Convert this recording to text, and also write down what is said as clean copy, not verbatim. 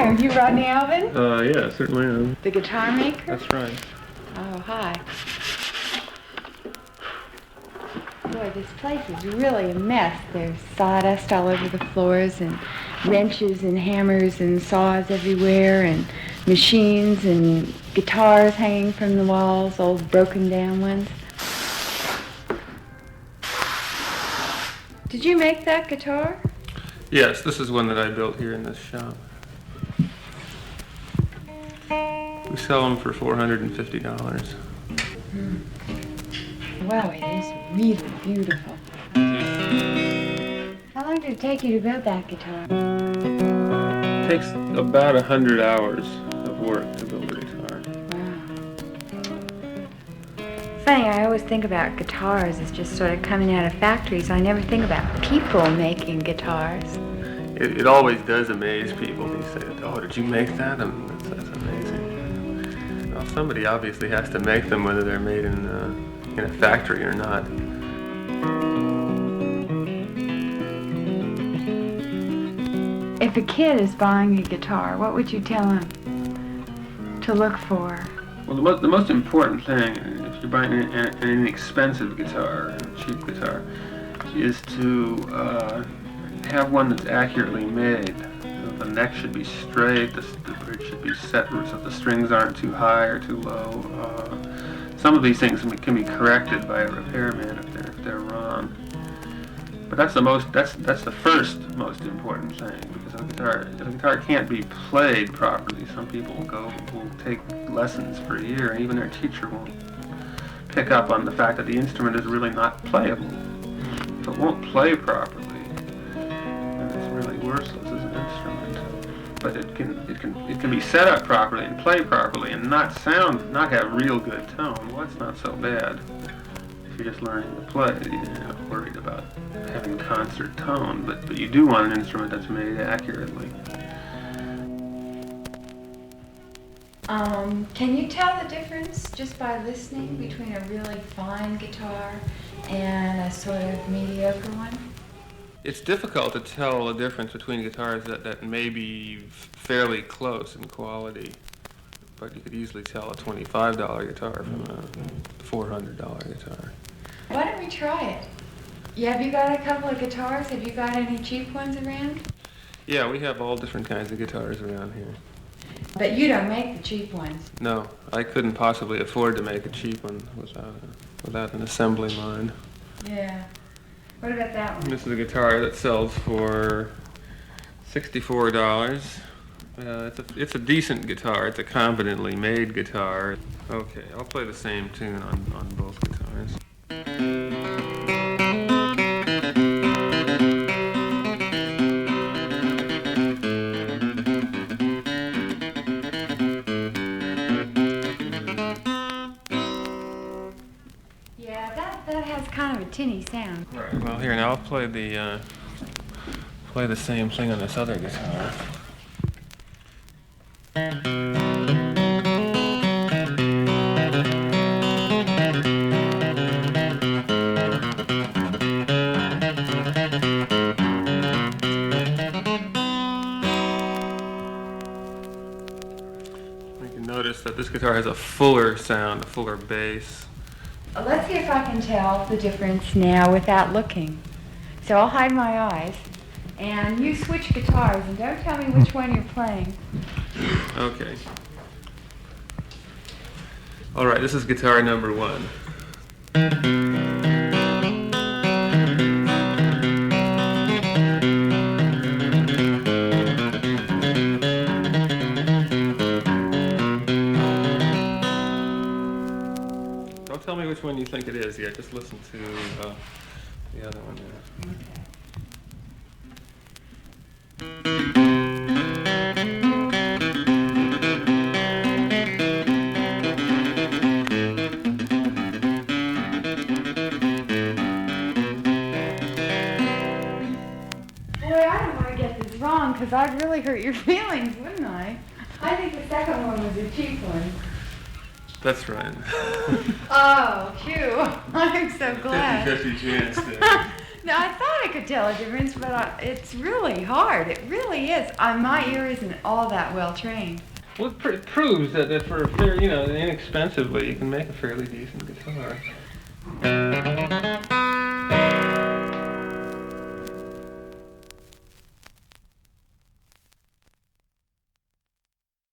Hi, are you Rodney Albin? Yeah, certainly am. The guitar maker? That's right. Oh, hi. Boy, this place is really a mess. There's sawdust all over the floors and wrenches and hammers and saws everywhere and machines and guitars hanging from the walls, old broken down ones. Did you make that guitar? Yes, this is one that I built here in this shop. We sell them for $450. Wow, it is really beautiful. How long did it take you to build that guitar? It takes about 100 hours of work to build a guitar. Wow. Funny, I always think about guitars as just sort of coming out of factories. I never think about people making guitars. It always does amaze people. They say, "Oh, did you make that?" I mean, that's amazing. Well, somebody obviously has to make them, whether they're made in a factory or not. If a kid is buying a guitar, what would you tell him to look for? Well, the most important thing, if you're buying an inexpensive guitar, a cheap guitar, is to have one that's accurately made. The neck should be straight, the bridge should be set so the strings aren't too high or too low. Some of these things can be corrected by a repairman if they're wrong. But that's the first most important thing, because if a guitar can't be played properly, some people will take lessons for a year, and even their teacher won't pick up on the fact that the instrument is really not playable. If it won't play properly, then it's really worthless as an instrument. But it can be set up properly and play properly and not have real good tone. Well, that's not so bad. If you're just learning to play, you're not worried about having concert tone, but you do want an instrument that's made accurately. Can you tell the difference just by listening between a really fine guitar and a sort of mediocre one? It's difficult to tell the difference between guitars that may be fairly close in quality, but you could easily tell a $25 guitar from a $400 guitar. Why don't we try it? Yeah, have you got a couple of guitars? Have you got any cheap ones around? Yeah, we have all different kinds of guitars around here. But you don't make the cheap ones. No, I couldn't possibly afford to make a cheap one without an assembly line. Yeah. What about that one? This is a guitar that sells for $64. It's a decent guitar. It's a competently made guitar. Okay, I'll play the same tune on both guitars. That has kind of a tinny sound. Right. Well, here now I'll play the same thing on this other guitar. You can notice that this guitar has a fuller sound, a fuller bass. Let's see if I can tell the difference now without looking. So I'll hide my eyes, and you switch guitars, and don't tell me which one you're playing. Okay. All right, this is guitar number 1. Don't tell me which one you think it is yet. Just listen to the other one there. Boy, I don't want to get this wrong, because I'd really hurt your feelings, wouldn't I? I think the second one was a cheap one. That's right. Oh, phew. I'm so glad. 50-50 chance there. No, I thought it could tell a difference, but it's really hard. It really is. My ear isn't all that well trained. Well, it proves that for a fair, inexpensively, you can make a fairly decent guitar.